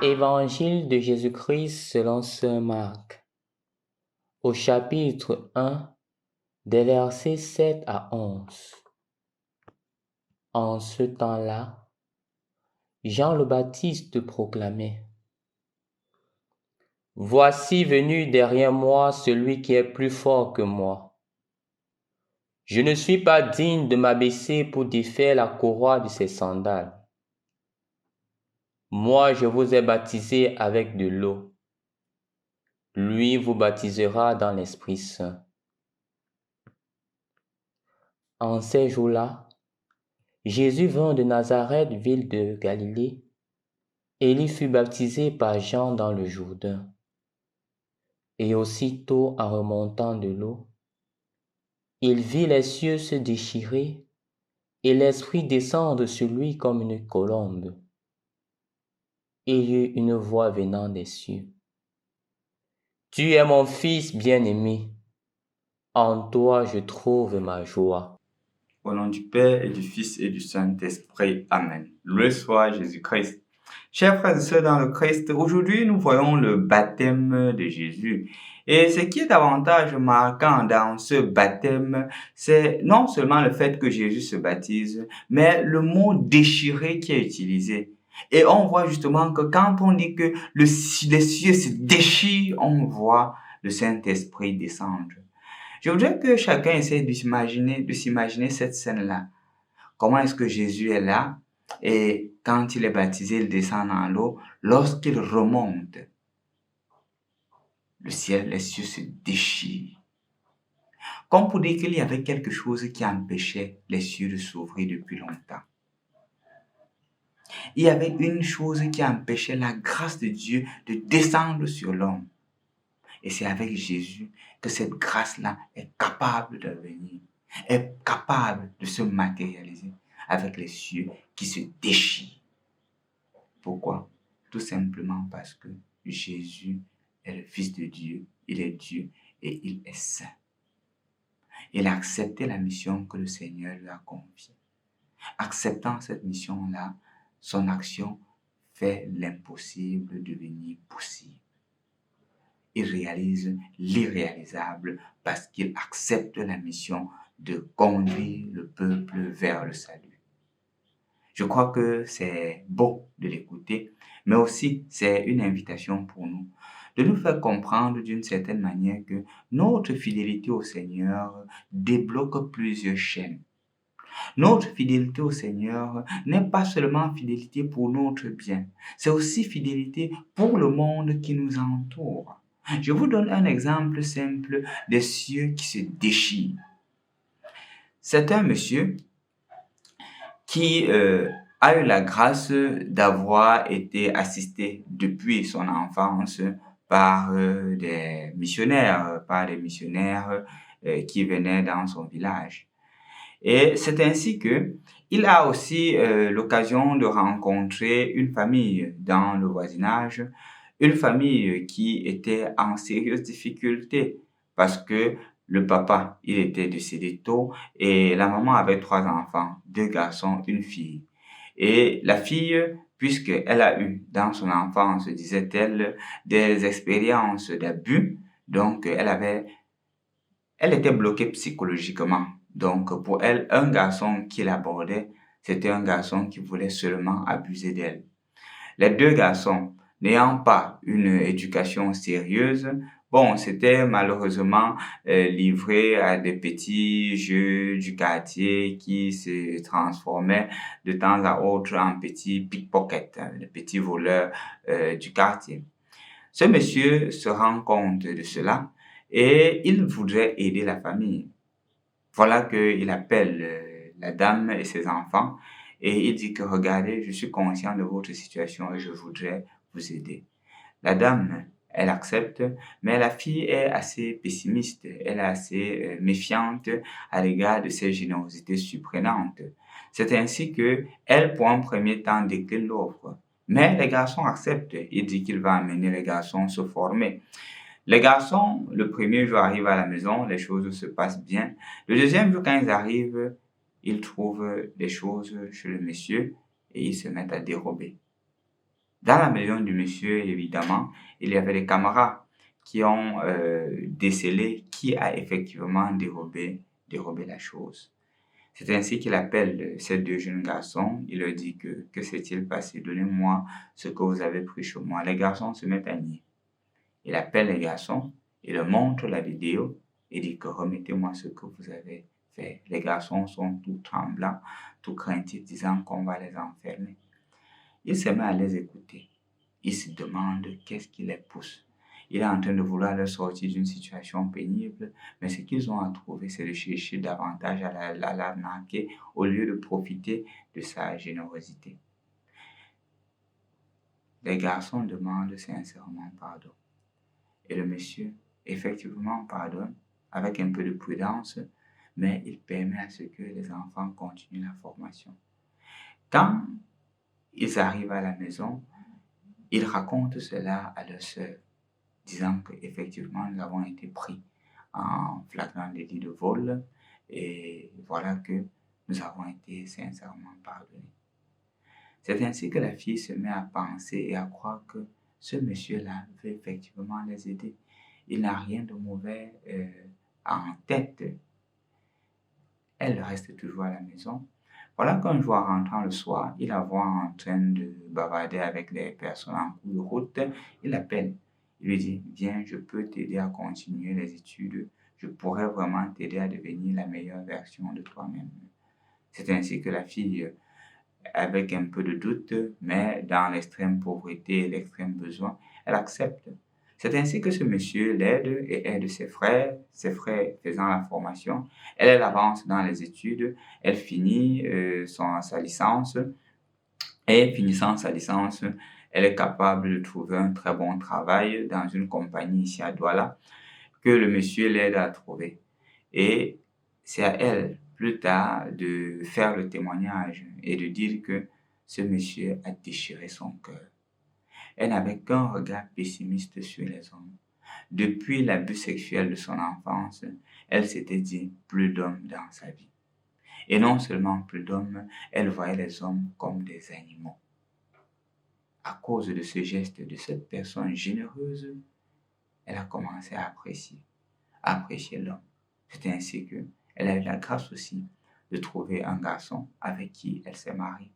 Évangile de Jésus-Christ selon saint Marc, au chapitre 1, des versets 7 à 11. En ce temps-là, Jean le Baptiste proclamait: « Voici venu derrière moi celui qui est plus fort que moi. Je ne suis pas digne de m'abaisser pour défaire la courroie de ses sandales. Moi, je vous ai baptisé avec de l'eau. Lui vous baptisera dans l'Esprit Saint. » En ces jours-là, Jésus vint de Nazareth, ville de Galilée, et il y fut baptisé par Jean dans le Jourdain. Et aussitôt, en remontant de l'eau, il vit les cieux se déchirer et l'Esprit descendre sur lui comme une colombe. Et il y eut une voix venant des cieux: « Tu es mon Fils bien-aimé, en toi je trouve ma joie. » Au nom du Père et du Fils et du Saint-Esprit. Amen. Loué soit Jésus-Christ. Chers frères et sœurs dans le Christ, aujourd'hui nous voyons le baptême de Jésus. Et ce qui est davantage marquant dans ce baptême, c'est non seulement le fait que Jésus se baptise, mais le mot déchiré qui est utilisé. Et on voit justement que quand on dit que les cieux se déchirent, on voit le Saint-Esprit descendre. Je voudrais que chacun essaie de s'imaginer cette scène-là. Comment est-ce que Jésus est là et quand il est baptisé, il descend dans l'eau. Lorsqu'il remonte, le ciel, les cieux se déchirent. Comme pour dire qu'il y avait quelque chose qui empêchait les cieux de s'ouvrir depuis longtemps. Il y avait une chose qui empêchait la grâce de Dieu de descendre sur l'homme. Et c'est avec Jésus que cette grâce-là est capable de venir, est capable de se matérialiser avec les cieux qui se déchirent. Pourquoi? Tout simplement parce que Jésus est le Fils de Dieu, il est Dieu et il est saint. Il a accepté la mission que le Seigneur lui a confiée. Acceptant cette mission-là, son action fait l'impossible devenir possible. Il réalise l'irréalisable parce qu'il accepte la mission de conduire le peuple vers le salut. Je crois que c'est beau de l'écouter, mais aussi c'est une invitation pour nous de nous faire comprendre d'une certaine manière que notre fidélité au Seigneur débloque plusieurs chaînes. Notre fidélité au Seigneur n'est pas seulement fidélité pour notre bien, c'est aussi fidélité pour le monde qui nous entoure. Je vous donne un exemple simple des cieux qui se déchirent. C'est un monsieur qui a eu la grâce d'avoir été assisté depuis son enfance par des missionnaires qui venaient dans son village. Et c'est ainsi que il a aussi l'occasion de rencontrer une famille dans le voisinage, une famille qui était en sérieuse difficulté parce que le papa, il était décédé tôt et la maman avait 3 enfants, 2 garçons, une fille. Et la fille, puisqu'elle a eu dans son enfance, disait-elle, des expériences d'abus, donc elle était bloquée psychologiquement. Donc pour elle, un garçon qui l'abordait, c'était un garçon qui voulait seulement abuser d'elle. Les 2 garçons, n'ayant pas une éducation sérieuse, c'était malheureusement livré à des petits jeux du quartier qui se transformaient de temps à autre en petits pickpockets, des petits voleurs du quartier. Ce monsieur se rend compte de cela et il voudrait aider la famille. Voilà qu'il appelle la dame et ses enfants et il dit que regardez, je suis conscient de votre situation et je voudrais vous aider. La dame, elle accepte, mais la fille est assez pessimiste, elle est assez méfiante à l'égard de ces générosités surprenantes. C'est ainsi que elle, pour un premier temps, décline l'offre. Mais les garçons acceptent. Il dit qu'il va amener les garçons se former. Les garçons, le premier jour, arrivent à la maison, les choses se passent bien. Le deuxième jour, quand ils arrivent, ils trouvent des choses chez le monsieur et ils se mettent à dérober. Dans la maison du monsieur, évidemment, il y avait des camarades qui ont décelé qui a effectivement dérobé la chose. C'est ainsi qu'il appelle ces deux jeunes garçons. Il leur dit que s'est-il passé? Donnez-moi ce que vous avez pris chez moi. Les garçons se mettent à nier. Il appelle les garçons, il leur montre la vidéo et dit que remettez-moi ce que vous avez fait. Les garçons sont tout tremblants, tout craintifs, disant qu'on va les enfermer. Il se met à les écouter. Il se demande qu'est-ce qui les pousse. Il est en train de vouloir leur sortir d'une situation pénible, mais ce qu'ils ont à trouver, c'est de chercher davantage à l'arnaquer au lieu de profiter de sa générosité. Les garçons demandent sincèrement pardon. Et le monsieur, effectivement, pardonne avec un peu de prudence, mais il permet à ce que les enfants continuent la formation. Quand ils arrivent à la maison, ils racontent cela à leur sœur, disant qu'effectivement, nous avons été pris en flagrant délit de vol et voilà que nous avons été sincèrement pardonnés. C'est ainsi que la fille se met à penser et à croire que ce monsieur-là veut effectivement les aider. Il n'a rien de mauvais en tête. Elle reste toujours à la maison. Voilà qu'un jour, rentrant le soir, il la voit en train de bavarder avec des personnes en cours de route. Il l'appelle. Il lui dit, viens, je peux t'aider à continuer les études. Je pourrais vraiment t'aider à devenir la meilleure version de toi-même. C'est ainsi que la fille, avec un peu de doute, mais dans l'extrême pauvreté et l'extrême besoin, elle accepte. C'est ainsi que ce monsieur l'aide et aide ses frères faisant la formation. Elle avance dans les études, elle finit sa licence et finissant sa licence, elle est capable de trouver un très bon travail dans une compagnie ici à Douala que le monsieur l'aide à trouver. Et c'est à elle, plus tard, de faire le témoignage et de dire que ce monsieur a déchiré son cœur. Elle n'avait qu'un regard pessimiste sur les hommes. Depuis l'abus sexuel de son enfance, elle s'était dit plus d'hommes dans sa vie. Et non seulement plus d'hommes, elle voyait les hommes comme des animaux. À cause de ce geste de cette personne généreuse, elle a commencé à apprécier l'homme. C'est ainsi qu'elle a eu la grâce aussi de trouver un garçon avec qui elle s'est mariée.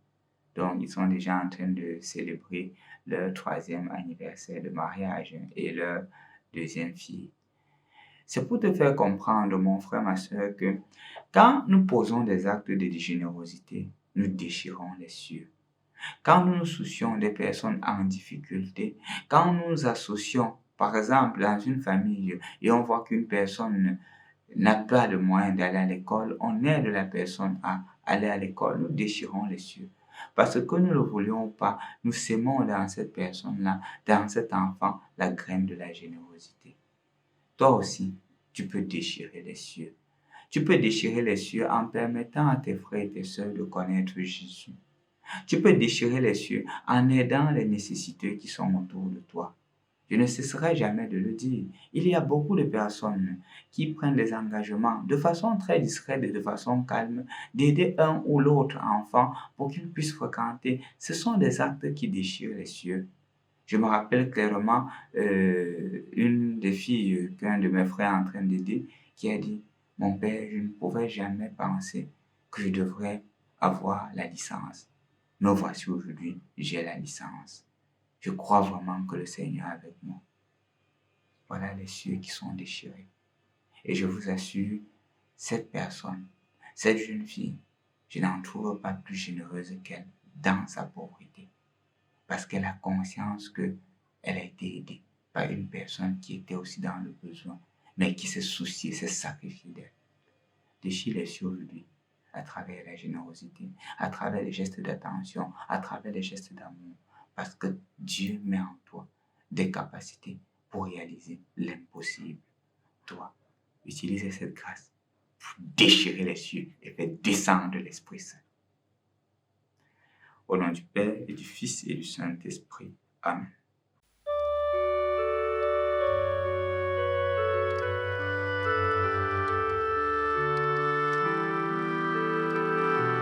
Donc, ils sont déjà en train de célébrer leur 3e anniversaire de mariage et leur 2e fille. C'est pour te faire comprendre, mon frère, ma soeur, que quand nous posons des actes de générosité, nous déchirons les cieux. Quand nous nous soucions des personnes en difficulté, quand nous nous associons, par exemple, dans une famille, et on voit qu'une personne n'a pas de moyens d'aller à l'école, on aide la personne à aller à l'école, nous déchirons les cieux. Parce que nous ne le voulions pas, nous sémons dans cette personne-là, dans cet enfant, la graine de la générosité. Toi aussi, tu peux déchirer les cieux. Tu peux déchirer les cieux en permettant à tes frères et tes sœurs de connaître Jésus. Tu peux déchirer les cieux en aidant les nécessiteux qui sont autour de toi. Je ne cesserai jamais de le dire. Il y a beaucoup de personnes qui prennent des engagements de façon très discrète et de façon calme d'aider un ou l'autre enfant pour qu'il puisse fréquenter. Ce sont des actes qui déchirent les cieux. Je me rappelle clairement une des filles qu'un de mes frères est en train d'aider qui a dit « Mon père, je ne pouvais jamais penser que je devrais avoir la licence. Mais voici aujourd'hui, j'ai la licence. Je crois vraiment que le Seigneur est avec moi. » Voilà les cieux qui sont déchirés. Et je vous assure, cette personne, cette jeune fille, je n'en trouve pas plus généreuse qu'elle dans sa pauvreté. Parce qu'elle a conscience qu'elle a été aidée par une personne qui était aussi dans le besoin, mais qui s'est souciée, s'est sacrifiée d'elle. Déchire les cieux aujourd'hui à travers la générosité, à travers les gestes d'attention, à travers les gestes d'amour. Parce que Dieu met en toi des capacités pour réaliser l'impossible. Toi, utilisez cette grâce pour déchirer les cieux et faire descendre l'Esprit Saint. Au nom du Père et du Fils et du Saint-Esprit. Amen.